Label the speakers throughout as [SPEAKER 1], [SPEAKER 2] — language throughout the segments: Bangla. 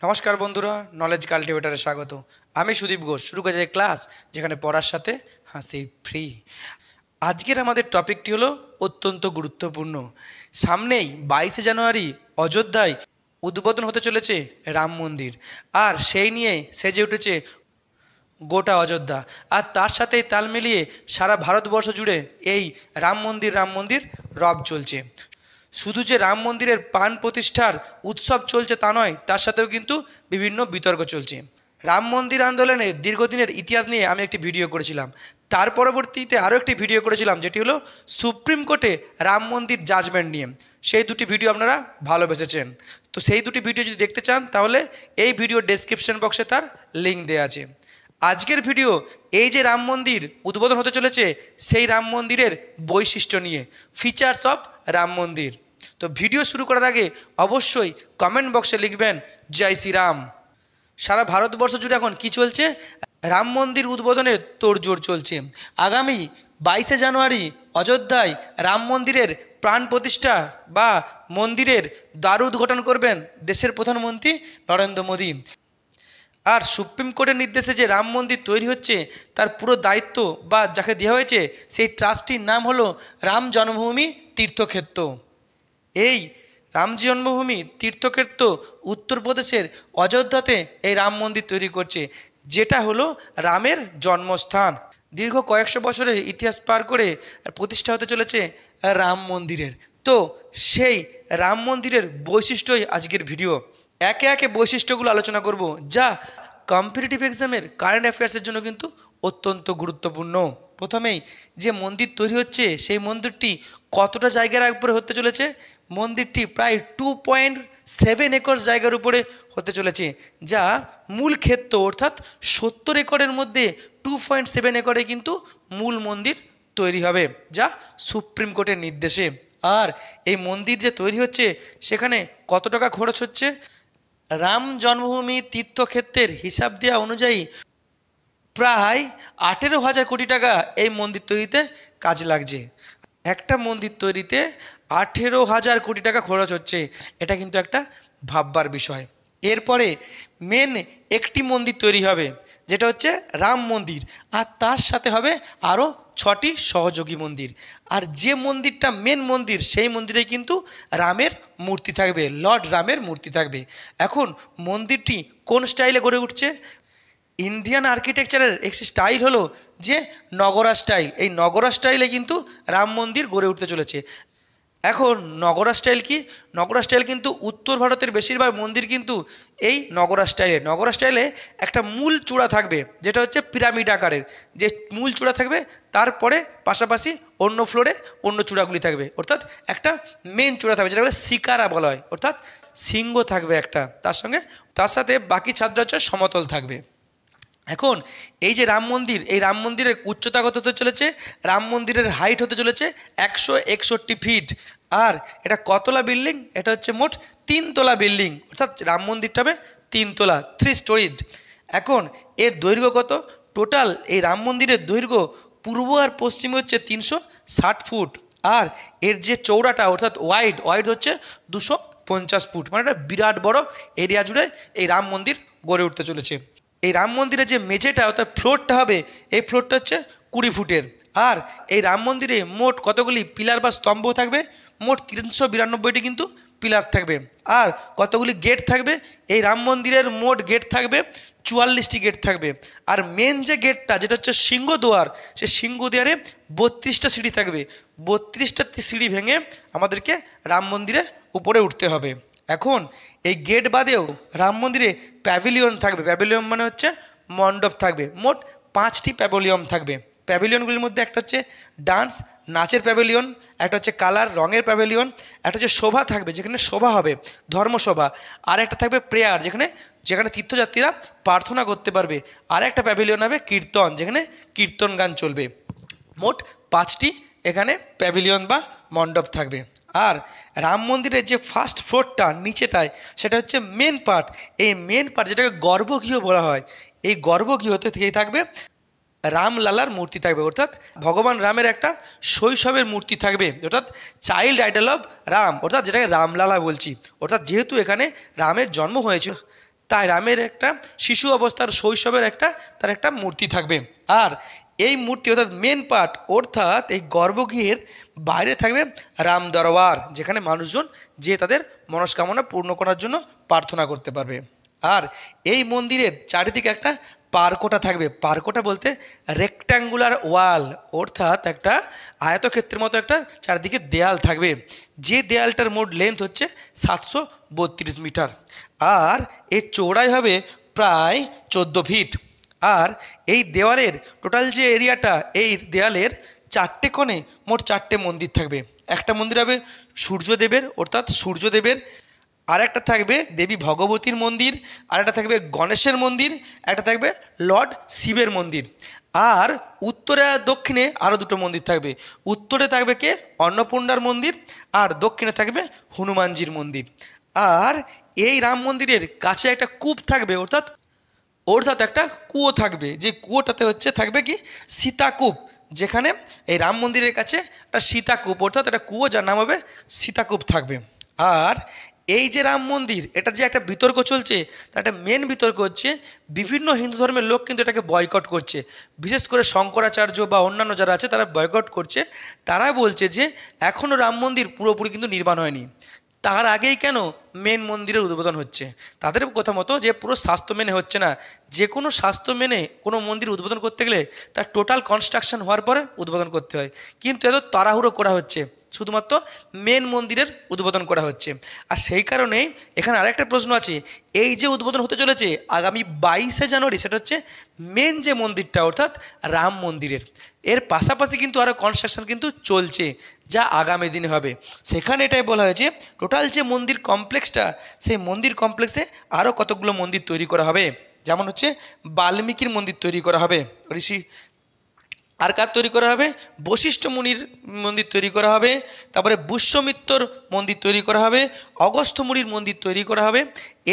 [SPEAKER 1] নমস্কার বন্ধুরা, নলেজ কাল্টিভেটারে স্বাগত। আমি সুদীপ ঘোষ। শুরু করে যাই ক্লাস, যেখানে পড়ার সাথে হাসি ফ্রি। আজকের আমাদের টপিকটি হলো অত্যন্ত গুরুত্বপূর্ণ। সামনেই 22শে জানুয়ারি অযোধ্যায় উদ্বোধন হতে চলেছে রাম মন্দির, আর সেই নিয়ে সেজে উঠেছে গোটা অযোধ্যা। আর তার সাথেই তাল মিলিয়ে সারা ভারতবর্ষ জুড়ে এই রাম মন্দির রব চলছে। শুধু যে রাম মন্দিরের প্রাণ প্রতিষ্ঠার উৎসব চলছে তা নয়, তার সাথেও কিন্তু বিভিন্ন বিতর্ক চলছে। রাম মন্দির আন্দোলনের দীর্ঘদিনের ইতিহাস নিয়ে আমি একটি ভিডিও করেছিলাম। তার পরবর্তীতে আরও একটি ভিডিও করেছিলাম, যেটি হলো সুপ্রিম কোর্টে রাম মন্দির জাজমেন্ট নিয়ে। সেই দুটি ভিডিও আপনারা ভালোবেসেছেন। তো সেই দুটি ভিডিও যদি দেখতে চান, তাহলে এই ভিডিও ডেসক্রিপশন বক্সে তার লিঙ্ক দেওয়া আছে। আজকের ভিডিও এই যে রাম মন্দির উদ্বোধন হতে চলেছে, সেই রাম মন্দিরের বৈশিষ্ট্য নিয়ে, ফিচার্স অফ রাম মন্দির। তো ভিডিও শুরু করার আগে অবশ্যই কমেন্ট বক্সে লিখবেন জয় শ্রীরাম। সারা ভারতবর্ষ জুড়ে এখন কি চলছে? রাম মন্দির উদ্বোধনের তোড়জোড় চলছে। আগামী 22শে জানুয়ারি অযোধ্যায় রাম মন্দিরের প্রাণ প্রতিষ্ঠা বা মন্দিরের দ্বার উদ্ঘাটন করবেন দেশের প্রধানমন্ত্রী নরেন্দ্র মোদী। আর সুপ্রিম কোর্টের নির্দেশে যে রাম মন্দির তৈরি হচ্ছে, তার পুরো দায়িত্ব বা যাকে দেওয়া হয়েছে, সেই ট্রাস্টির নাম হলো রাম জন্মভূমি তীর্থক্ষেত্র। এই রাম জন্মভূমি তীর্থক্ষেত্র উত্তরপ্রদেশের অযোধ্যাতে এই রাম মন্দির তৈরি করছে, যেটা হলো রামের জন্মস্থান। দীর্ঘ কয়েকশো বছরের ইতিহাস পার করে প্রতিষ্ঠা হতে চলেছে রাম মন্দিরের। তো সেই রাম মন্দিরের বৈশিষ্ট্যই আজকের ভিডিও। একে একে বৈশিষ্ট্যগুলো আলোচনা করব, যা কম্পিটিটিভ এক্সামের কারেন্ট অ্যাফেয়ার্সের জন্য কিন্তু অত্যন্ত গুরুত্বপূর্ণ। প্রথমেই যে মন্দির তৈরি হচ্ছে, সেই মন্দিরটি কতটা জায়গার উপরে হতে চলেছে? মন্দিরটি প্রায় 2.7 একর জায়গার উপরে হতে চলেছে, যা মূল ক্ষেত্র, অর্থাৎ 70 একরের মধ্যে 2.7 একরে কিন্তু মূল মন্দির তৈরি হবে, যা সুপ্রিম কোর্টের নির্দেশে। আর এই মন্দির যে তৈরি হচ্ছে, সেখানে কত টাকা খরচ হচ্ছে? রাম জন্মভূমি তীর্থক্ষেত্রের হিসাব দেওয়া অনুযায়ী প্রায় 18,000 কোটি টাকা এই মন্দির তৈরিতে কাজ লাগছে। একটা মন্দির তৈরিতে 18,000 কোটি টাকা খরচ হচ্ছে, এটা কিন্তু একটা ভাববার বিষয়। এরপরে মেন একটি মন্দির তৈরি হবে, যেটা হচ্ছে রাম মন্দির, আর তার সাথে হবে আরও 6টি সহযোগী মন্দির। আর যে মন্দিরটা মেন মন্দির, সেই মন্দিরে কিন্তু রামের মূর্তি থাকবে, লর্ড রামের মূর্তি থাকবে। এখন মন্দিরটি কোন স্টাইলে গড়ে উঠছে? ইন্ডিয়ান আর্কিটেকচারের একটি স্টাইল হলো যে নগরা স্টাইল। এই নগরা স্টাইলে কিন্তু রাম মন্দির গড়ে উঠতে চলেছে। এখন নগরা স্টাইল কি? নগরা স্টাইল কিন্তু উত্তর ভারতের বেশিরভাগ মন্দির কিন্তু এই নগরা স্টাইলে একটা মূল চূড়া থাকবে, যেটা হচ্ছে পিরামিড আকারের। যে মূল চূড়া থাকবে, তারপরে পাশাপাশি অন্য ফ্লোরে অন্য চূড়াগুলি থাকবে, অর্থাৎ একটা মেন চূড়া থাকবে, যেটা বলে শিকারা বলা হয়, অর্থাৎ সিংহ থাকবে একটা, তার সাথে বাকি ছাদটা হচ্ছে সমতল থাকবে। এখন এই যে রাম মন্দির, এই রাম মন্দিরের উচ্চতা কত হতে চলেছে? রাম মন্দিরের হাইট হতে চলেছে 161 ফিট। আর এটা কতলা বিল্ডিং? এটা হচ্ছে মোট 3 তলা বিল্ডিং, অর্থাৎ রাম মন্দিরটা হবে 3 তলা, 3 স্টোরিড। এখন এর দৈর্ঘ্য কত? টোটাল এই রাম মন্দিরের দৈর্ঘ্য পূর্ব আর পশ্চিমে হচ্ছে 360 ফুট। আর এর যে চৌড়াটা, অর্থাৎ ওয়াইড হচ্ছে 250 ফুট। মানে একটা বিরাট বড় এরিয়া জুড়ে এই রাম মন্দির গড়ে উঠতে চলেছে। এই রাম মন্দিরের যে মেঝেটা, অর্থাৎ ফ্লোরটা হবে, এই ফ্লোরটা হচ্ছে 20 ফুটের। আর এই রাম মন্দিরে মোট কতগুলি পিলার বা স্তম্ভ থাকবে? মোট 392টি কিন্তু পিলার থাকবে। আর কতগুলি গেট থাকবে? এই রাম মন্দিরের মোট গেট থাকবে 44টি গেট থাকবে। আর মেন যে গেটটা, যেটা হচ্ছে সিংহদুয়ার, সে সিংহদুয়ারে 32টা সিঁড়ি থাকবে। 32টা সিঁড়ি ভেঙে আমাদেরকে রাম মন্দিরের উপরে উঠতে হবে। এখন এই গেট বাদেও রাম মন্দিরে প্যাভিলিয়ন থাকবে। প্যাভিলিয়ন মানে হচ্ছে মণ্ডপ থাকবে। মোট 5টি প্যাভিলিয়ন থাকবে। প্যাভিলিয়নগুলির মধ্যে একটা হচ্ছে ডান্স নাচের প্যাভিলিয়ন, একটা হচ্ছে কালার রঙের প্যাভিলিয়ন, একটা হচ্ছে শোভা থাকবে, যেখানে শোভা হবে ধর্মশোভা, আর একটা থাকবে প্রেয়ার, যেখানে তীর্থযাত্রীরা প্রার্থনা করতে পারবে, আর একটা প্যাভিলিয়ন হবে কীর্তন, যেখানে কীর্তন গান চলবে। মোট 5টি এখানে প্যাভিলিয়ন বা মণ্ডপ থাকবে। আর রাম মন্দিরের যে ফার্স্ট ফ্লোরটা নিচেটায়, সেটা হচ্ছে মেন পার্ট। এই মেন পার্ট, যেটাকে গর্ভগৃহ বলা হয়, এই গর্ভগৃহতে থেকেই থাকবে রামলালার মূর্তি থাকবে, অর্থাৎ ভগবান রামের একটা শৈশবের মূর্তি থাকবে, অর্থাৎ চাইল্ড আইডল অফ রাম, অর্থাৎ যেটাকে রামলালা বলছি। অর্থাৎ যেহেতু এখানে রামের জন্ম হয়েছিল, তাই রামের একটা শিশু অবস্থার শৈশবের তার একটা মূর্তি থাকবে। আর এই মূর্তি অর্থাৎ মেন পার্ট অর্থাৎ এই গর্ভগৃহের বাইরে থাকবে রাম দরবার, যেখানে মানুষজন যে তাদের মনস্কামনা পূর্ণ করার জন্য প্রার্থনা করতে পারবে। আর এই মন্দিরের চারিদিকে একটা পার্কোটা থাকবে। পার্কোটা বলতে রেক্ট্যাঙ্গুলার ওয়াল, অর্থাৎ একটা আয়তক্ষেত্রের মতো একটা চারিদিকে দেয়াল থাকবে, যে দেয়ালটার মোট লেন্থ হচ্ছে 732 মিটার। আর এর চৌড়াই হবে প্রায় 14 ফিট। আর এই দেওয়ালের টোটাল যে এরিয়াটা, এই দেওয়ালের 4টে কোণে মোট 4টে মন্দির থাকবে। একটা মন্দির হবে সূর্যদেবের অর্থাৎ সূর্যদেবের, আর একটা থাকবে দেবী ভগবতীর মন্দির, আর একটা থাকবে গণেশের মন্দির, একটা থাকবে লর্ড শিবের মন্দির। আর উত্তরে আর দক্ষিণে আরও 2টো মন্দির থাকবে। উত্তরে থাকবে কে অন্নপূর্ণার মন্দির, আর দক্ষিণে থাকবে হনুমানজির মন্দির। আর এই রাম মন্দিরের কাছে একটা কূপ থাকবে, অর্থাৎ একটা কুয়ো থাকবে, যে কুয়োটাতে থাকবে কি সীতাকূপ, যেখানে এই রাম মন্দিরের কাছে একটা সীতাকূপ অর্থাৎ একটা কুয়ো যার নাম হবে সীতাকূপ থাকবে। আর এই যে রাম মন্দির, এটা যে একটা বিতর্ক চলছে, তার একটা মেন বিতর্ক হচ্ছে বিভিন্ন হিন্দু ধর্মের লোক কিন্তু এটাকে বয়কট করছে। বিশেষ করে শঙ্করাচার্য বা অন্যান্য যারা আছে তারা বয়কট করছে। তারা বলছে যে এখনও রাম মন্দির পুরোপুরি কিন্তু নির্মাণ হয়নি, তার আগেই কেন মেন মন্দিরের উদ্বোধন হচ্ছে। তাদের কথা মতো যে পুরো স্বাস্থ্য মেনে হচ্ছে না, যে কোনো স্বাস্থ্য মেনে কোনো মন্দির উদ্বোধন করতে গেলে তার টোটাল কনস্ট্রাকশন হওয়ার পরে উদ্বোধন করতে হয়, কিন্তু এত তাড়াহুড়ো করা হচ্ছে, শুধুমাত্র মেন মন্দিরের উদ্বোধন করা হচ্ছে। আর সেই কারণেই এখানে আরেকটা প্রশ্ন আছে, এই যে উদ্বোধন হতে চলেছে আগামী 22শে জানুয়ারি, সেটা হচ্ছে মেন যে মন্দিরটা অর্থাৎ রাম মন্দিরের, এর পাশাপাশি কিন্তু আরও কনস্ট্রাকশন কিন্তু চলছে, যা আগামী দিনে হবে। সেখানে এটাই বলা হয়েছে টোটাল যে মন্দির কমপ্লেক্সটা, সেই মন্দির কমপ্লেক্সে আরও কতগুলো মন্দির তৈরি করা হবে। যেমন হচ্ছে বাল্মীকির মন্দির তৈরি করা হবে, ঋষি আর কার তৈরি করা হবে, বশিষ্ঠ মুনির মন্দির তৈরি করা হবে, তারপরে পুষ্যমিত্রর মন্দির তৈরি করা হবে, অগস্ত্য মুনির মন্দির তৈরি করা হবে।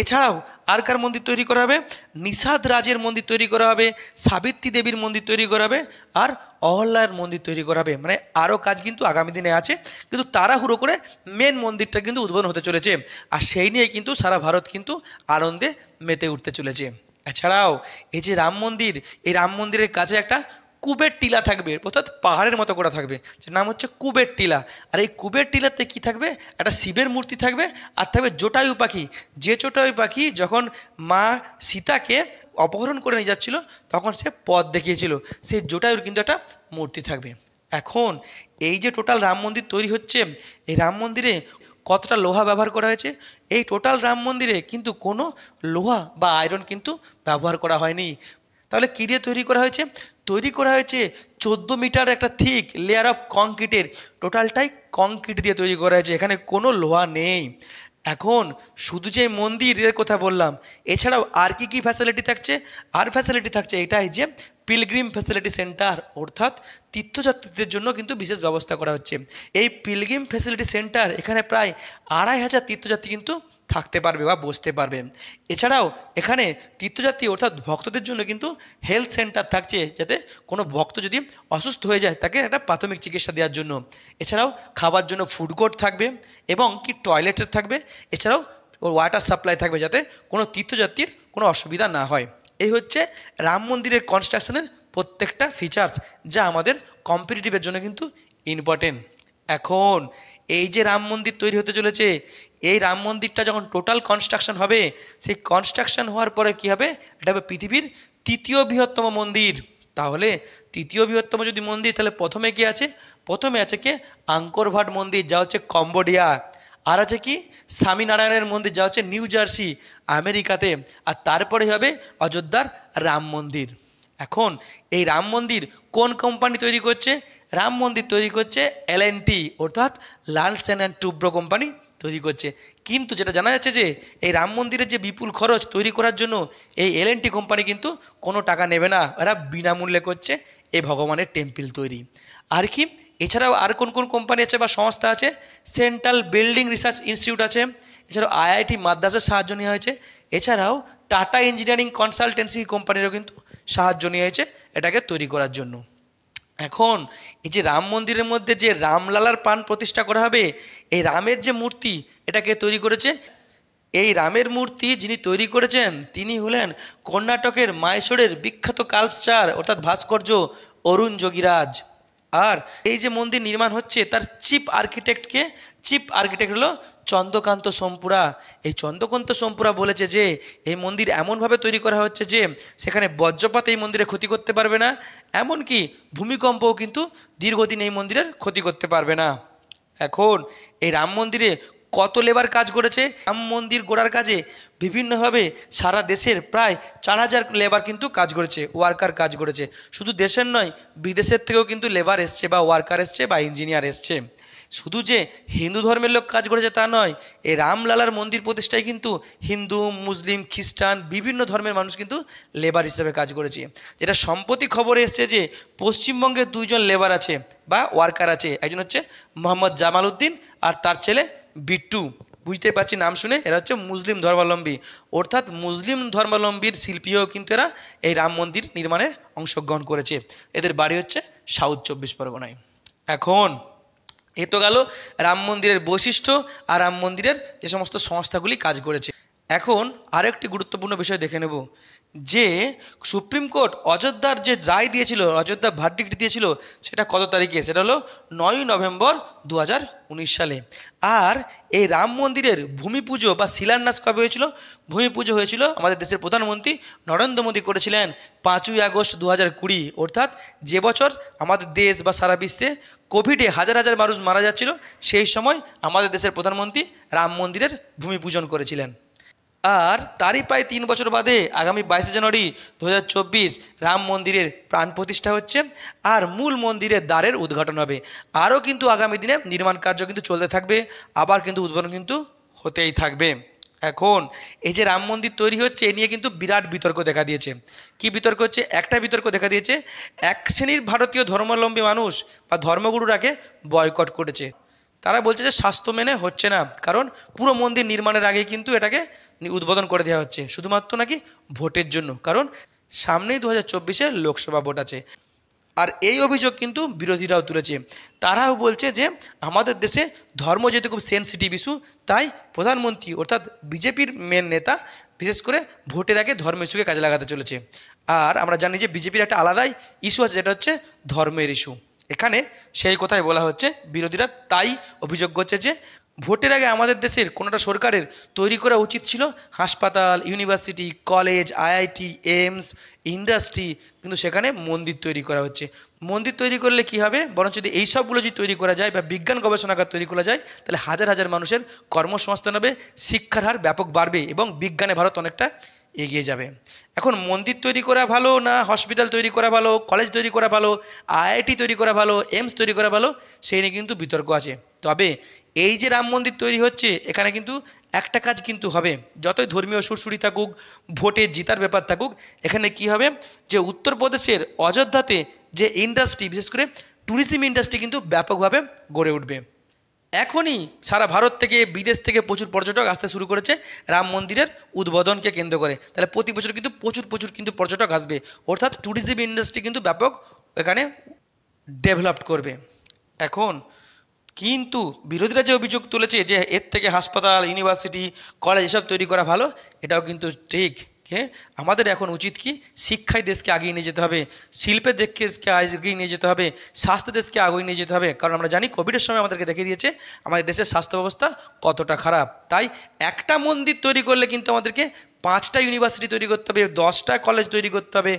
[SPEAKER 1] এছাড়াও আর কার মন্দির তৈরি করা হবে, নিষাদ রাজের মন্দির তৈরি করা হবে, সাবিত্রী দেবীর মন্দির তৈরি করা হবে, আর অহল্যার মন্দির তৈরি করা হবে। মানে আরও কাজ কিন্তু আগামী দিনে আছে, কিন্তু তাড়াহুড়ো করে মেন মন্দিরটা কিন্তু উদ্বোধন হতে চলেছে। আর সেই নিয়ে কিন্তু সারা ভারত কিন্তু আনন্দে মেতে উঠতে চলেছে। এছাড়াও এই যে রাম মন্দির, এই রাম মন্দিরের কাছে একটা কুবের টিলা থাকবে, অর্থাৎ পাহাড়ের মতো করা থাকবে, যার নাম হচ্ছে কুবের টিলা। আর এই কুবের টিলাতে কি থাকবে, একটা শিবের মূর্তি থাকবে, আর থাকবে জটায়ু পাখি, যে জটায়ু পাখি যখন মা সীতাকে অপহরণ করে নিয়ে যাচ্ছিল তখন সে পথ দেখিয়েছিল, সেই জটায়ুর কিন্তু একটা মূর্তি থাকবে। এখন এই যে টোটাল রাম মন্দির তৈরি হচ্ছে, এই রাম মন্দিরে কতটা লোহা ব্যবহার করা হয়েছে, এই টোটাল রাম মন্দিরে কিন্তু কোনো লোহা বা আয়রন কিন্তু ব্যবহার করা হয়নি। তাহলে কী দিয়ে তৈরি করা হয়েছে, তৈরি করা হয়েছে 14 মিটার একটা থিক লেয়ার অফ কংক্রিটের, টোটালটাই কংক্রিট দিয়ে তৈরি করা হয়েছে, এখানে কোনো লোহা নেই। এখন শুধু যে মন্দিরের কথা বললাম, এছাড়াও আর কি কি ফ্যাসিলিটি থাকছে, আর ফ্যাসিলিটি থাকছে এটাই যে পিলগ্রিম ফ্যাসিলিটি সেন্টার, অর্থাৎ তীর্থযাত্রীদের জন্য কিন্তু বিশেষ ব্যবস্থা করা হচ্ছে। এই পিলগ্রিম ফ্যাসিলিটি সেন্টার, এখানে প্রায় 2500 তীর্থযাত্রী কিন্তু থাকতে পারবে বা বসতে পারবে। এছাড়াও এখানে তীর্থযাত্রী অর্থাৎ ভক্তদের জন্য কিন্তু হেলথ সেন্টার থাকছে, যাতে কোনো ভক্ত যদি অসুস্থ হয়ে যায় তাকে একটা প্রাথমিক চিকিৎসা দেওয়ার জন্য। এছাড়াও খাবার জন্য ফুড কোর্ট থাকবে এবং কি টয়লেটের থাকবে। এছাড়াও ওয়াটার সাপ্লাই থাকবে, যাতে কোনো তীর্থযাত্রীর কোনো অসুবিধা না হয়। এই হচ্ছে রাম মন্দিরের কনস্ট্রাকশনের প্রত্যেকটা ফিচার্স, যা আমাদের কম্পিটিটিভের জন্য কিন্তু ইম্পর্টেন্ট। এখন এই যে রাম মন্দির তৈরি হতে চলেছে, এই রাম মন্দিরটা যখন টোটাল কনস্ট্রাকশন হবে, সেই কনস্ট্রাকশন হওয়ার পরে কী হবে, এটা হবে পৃথিবীর 3য় বৃহত্তম মন্দির। তাহলে 3য় বৃহত্তম যদি মন্দির, তাহলে প্রথমে কি আছে, প্রথমে আছে কি আঙ্কর ভাট মন্দির, যা হচ্ছে কম্বোডিয়া। আর আছে কি স্বামীনারায়ণের মন্দির, যা হচ্ছে নিউ জার্সি আমেরিকাতে। আর তারপরে হবে অযোধ্যার রাম মন্দির। এখন এই রাম মন্দির কোন কোম্পানি তৈরি করছে, রাম মন্দির তৈরি করছে L&T অর্থাৎ লালসেন অ্যান্ড টুব্রো কোম্পানি তৈরি করছে। কিন্তু যেটা জানা যাচ্ছে যে এই রাম মন্দিরের যে বিপুল খরচ তৈরি করার জন্য এই L&T কোম্পানি কিন্তু কোনো টাকা নেবে না, এরা বিনামূল্যে করছে এই ভগবানের টেম্পল তৈরি। আর কি এছাড়াও আর কোন কোন কোম্পানি আছে বা সংস্থা আছে, সেন্ট্রাল বিল্ডিং রিসার্চ ইনস্টিটিউট আছে, এছাড়াও IIT মাদ্রাসের সাহায্য নেওয়া হয়েছে, এছাড়াও টাটা ইঞ্জিনিয়ারিং কনসালটেন্সি কোম্পানিরও কিন্তু সাহায্য নিয়ে হয়েছে এটাকে তৈরি করার জন্য। এখন এই যে রাম মন্দিরের মধ্যে যে রামলালার প্রাণ প্রতিষ্ঠা করা হবে, এই রামের যে মূর্তি এটাকে তৈরি করেছে এই রামের মূর্তি যিনি তৈরি করেছেন তিনি হলেন কর্ণাটকের মাইসোরের বিখ্যাত স্কাল্পচার অর্থাৎ ভাস্কর্য অরুণ যোগীরাজ। আর এই যে মন্দির নির্মাণ হচ্ছে তার চিফ আর্কিটেক্ট হলো চন্দ্রকান্ত সোমপুরা। এই চন্দ্রকান্ত সোমপুরা বলেছে যে এই মন্দির এমনভাবে তৈরি করা হচ্ছে যে সেখানে বজ্রপাত এই মন্দিরে ক্ষতি করতে পারবে না, এমনকি ভূমিকম্পও কিন্তু দীর্ঘদিন এই মন্দিরের ক্ষতি করতে পারবে না। এখন এই রাম মন্দিরে কত লেবার কাজ করেছে? রাম মন্দির গড়ার কাজে বিভিন্নভাবে সারা দেশের প্রায় 4,000 লেবার কিন্তু কাজ করেছে, ওয়ার্কার কাজ করেছে। শুধু দেশের নয়, বিদেশের থেকেও কিন্তু লেবার এসছে বা ওয়ার্কার এসছে বা ইঞ্জিনিয়ার এসছে। শুধু যে হিন্দু ধর্মের লোক কাজ করেছে তা নয়, এই রামলালার মন্দির প্রতিষ্ঠায় কিন্তু হিন্দু, মুসলিম, খ্রিস্টান বিভিন্ন ধর্মের মানুষ কিন্তু লেবার হিসেবে কাজ করেছে। যেটা সম্প্রতি খবরে এসছে যে পশ্চিমবঙ্গে 2 জন লেবার আছে বা ওয়ার্কার আছে, একজন হচ্ছে মোহাম্মদ জামাল উদ্দিন আর তার ছেলে বিট্টু। বুঝতে পারছি নাম শুনে, এরা হচ্ছে মুসলিম ধর্মাবলম্বী, অর্থাৎ মুসলিম ধর্মাবলম্বীর শিল্পীও কিন্তু এরা এই রাম মন্দির নির্মাণে অংশগ্রহণ করেছে। এদের বাড়ি হচ্ছে সাউথ 24 পরগনায়। এখন এ তো গেল রাম মন্দিরের বৈশিষ্ট্য আর রাম মন্দিরের যে সমস্ত সংস্থাগুলি কাজ করেছে। এখন আরেকটি গুরুত্বপূর্ণ বিষয় দেখে নেব যে সুপ্রিম কোর্ট অযোধ্যার যে রায় দিয়েছিল, অযোধ্যা ভার্ডিক্ট দিয়েছিল, সেটা কত তারিখে? সেটা হলো 9ই নভেম্বর 2019 সালে। আর এই রাম মন্দিরের ভূমি পুজো বা শিলান্যাস কবে হয়েছিল? ভূমি পুজো হয়েছিল আমাদের দেশের প্রধানমন্ত্রী নরেন্দ্র মোদী করেছিলেন 5ই আগস্ট 2020, অর্থাৎ যে বছর আমাদের দেশ বা সারা বিশ্বে কোভিডে হাজার হাজার মানুষ মারা যাচ্ছিল, সেই সময় আমাদের দেশের প্রধানমন্ত্রী রাম মন্দিরের ভূমি পূজন করেছিলেন। আর তারই প্রায় 3 বছর বাদে আগামী 22শে জানুয়ারি 2024 রাম মন্দিরের প্রাণ প্রতিষ্ঠা হচ্ছে আর মূল মন্দিরের দ্বারের উদ্ঘাটন হবে। আরও কিন্তু আগামী দিনে নির্মাণ কার্য কিন্তু চলতে থাকবে, আবার কিন্তু উদ্বোধন কিন্তু হতেই থাকবে। এখন এই যে রাম মন্দির তৈরি হচ্ছে এ নিয়ে কিন্তু বিরাট বিতর্ক দেখা দিয়েছে। কি বিতর্ক হচ্ছে? একটা বিতর্ক দেখা দিয়েছে, এক শ্রেণীর ভারতীয় ধর্মাবলম্বী মানুষ বা ধর্মগুরুরাকে বয়কট করেছে। তারা বলছে যে স্বাস্থ্য মেনে হচ্ছে না, কারণ পুরো মন্দির নির্মাণের আগে কিন্তু এটাকে উদ্বোধন করে দেওয়া হচ্ছে শুধুমাত্র নাকি ভোটের জন্য, কারণ সামনেই 2024-এ লোকসভা ভোট আছে। আর এই অভিযোগ কিন্তু বিরোধীরাও তুলেছে। তারাও বলছে যে আমাদের দেশে ধর্ম যেহেতু খুব সেন্সিটিভ ইস্যু, তাই প্রধানমন্ত্রী অর্থাৎ বিজেপির মেন নেতা বিশেষ করে ভোটের আগে ধর্ম ইস্যুকে কাজে লাগাতে চলেছে। আর আমরা জানি যে বিজেপির একটা আলাদাই ইস্যু আছে, যেটা হচ্ছে ধর্মের ইস্যু। এখানে সেই কথাই বলা হচ্ছে, বিরোধীরা তাই অভিযোগ করছে যে ভোটের আগে আমাদের দেশের কোনোটা সরকারের তৈরি করা উচিত ছিল হাসপাতাল, university, college, IIT, AIIMS, industry, কিন্তু সেখানে মন্দির তৈরি করা হচ্ছে। মন্দির তৈরি করলে কি হবে? বরং যদি এই সবগুলো যদি তৈরি করা যায় বা বিজ্ঞান গবেষণাগার তৈরি করা যায়, তাহলে হাজার হাজার মানুষের কর্মসংস্থান হবে, শিক্ষার হার ব্যাপক বাড়বে এবং বিজ্ঞানে ভারত অনেকটা এগিয়ে যাবে। এখন মন্দির তৈরি করা ভালো না হসপিটাল তৈরি করা ভালো, কলেজ তৈরি করা ভালো, আইআইটি তৈরি করা ভালো, এইমস তৈরি করা ভালো, সেই নিয়ে কিন্তু বিতর্ক আছে। তবে এই যে রাম মন্দির তৈরি হচ্ছে এখানে কিন্তু একটা কাজ কিন্তু হবে, যতই ধর্মীয় সুরসুরি থাকুক, ভোটে জিতার ব্যাপার থাকুক, এখানে কি হবে যে উত্তরপ্রদেশের অযোধ্যাতে যে ইন্ডাস্ট্রি, বিশেষ করে ট্যুরিজম ইন্ডাস্ট্রি কিন্তু ব্যাপকভাবে গড়ে উঠবে। এখনই সারা ভারত থেকে বিদেশ থেকে প্রচুর পর্যটক আসতে শুরু করেছে রাম মন্দিরের উদ্বোধনকে কেন্দ্র করে। তাহলে প্রতি বছর কিন্তু প্রচুর কিন্তু পর্যটক আসবে, অর্থাৎ ট্যুরিজম ইন্ডাস্ট্রি কিন্তু ব্যাপক এখানে ডেভেলপ করবে। এখন কিন্তু বিরোধীরা যে অভিযোগ তুলেছে যে এর থেকে হাসপাতাল, ইউনিভার্সিটি, কলেজ এসব তৈরি করা ভালো, এটাও কিন্তু ঠিক। আমাদের এখন উচিত কি? শিক্ষায় দেশকে আগিয়ে নিয়ে যেতে হবে, শিল্পের দেশকে আগিয়ে নিয়ে যেতে হবে, স্বাস্থ্য দেশকে আগিয়ে নিয়ে যেতে হবে। কারণ আমরা জানি কোভিডের সময় আমাদেরকে দেখিয়ে দিয়েছে আমাদের দেশের স্বাস্থ্য ব্যবস্থা কতটা খারাপ। তাই একটা মন্দির তৈরি করলে কিন্তু আমাদেরকে 5টা ইউনিভার্সিটি তৈরি করতে হবে, 10টা কলেজ তৈরি করতে হবে,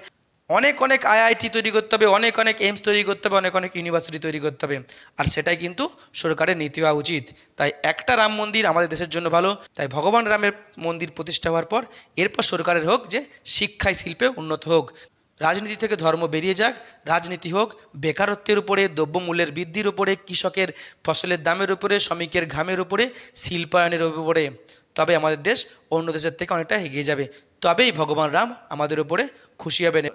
[SPEAKER 1] অনেক আইআইটি তৈরি করতে হবে, অনেক এইমস তৈরি করতে হবে, অনেক ইউনিভার্সিটি তৈরি করতে হবে। আর সেটাই কিন্তু সরকারের নীতি হওয়া উচিত। তাই একটা রাম মন্দির আমাদের দেশের জন্য ভালো। তাই ভগবান রামের মন্দির প্রতিষ্ঠা হওয়ার পর এরপর সরকারের হোক যে শিক্ষায় শিল্পে উন্নত হোক, রাজনীতি থেকে ধর্ম বেরিয়ে যাক, রাজনীতি হোক বেকারত্বের উপরে, দ্রব্যমূল্যের বৃদ্ধির উপরে, কৃষকের ফসলের দামের উপরে, শ্রমিকের ঘামের উপরে, শিল্পায়নের উপরে। তবে আমাদের দেশ অন্য দেশের থেকে অনেকটা এগিয়ে যাবে। তবেই ভগবান রাম আমাদের উপরে খুশি হবেন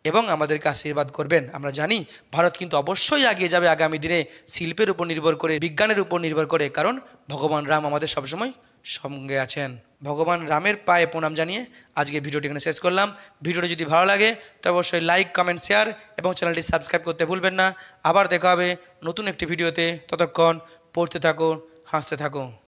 [SPEAKER 1] এবং আমাদেরকে আশীর্বাদ করবেন। আমরা জানি ভারত কিন্তু অবশ্যই এগিয়ে যাবে আগামী দিনে শিল্পের উপর নির্ভর করে, বিজ্ঞানের উপর নির্ভর করে, কারণ ভগবান রাম আমাদের সবসময় সঙ্গে আছেন। ভগবান রামের পায়ে প্রণাম জানিয়ে আজকে ভিডিওটি এখানে শেষ করলাম। ভিডিওটি যদি ভালো লাগে তো অবশ্যই লাইক, কমেন্ট, শেয়ার এবং চ্যানেলটি সাবস্ক্রাইব করতে ভুলবেন না। আবার দেখা হবে নতুন একটি ভিডিওতে। ততক্ষণ পড়তে থাকুন, হাসতে থাকুন।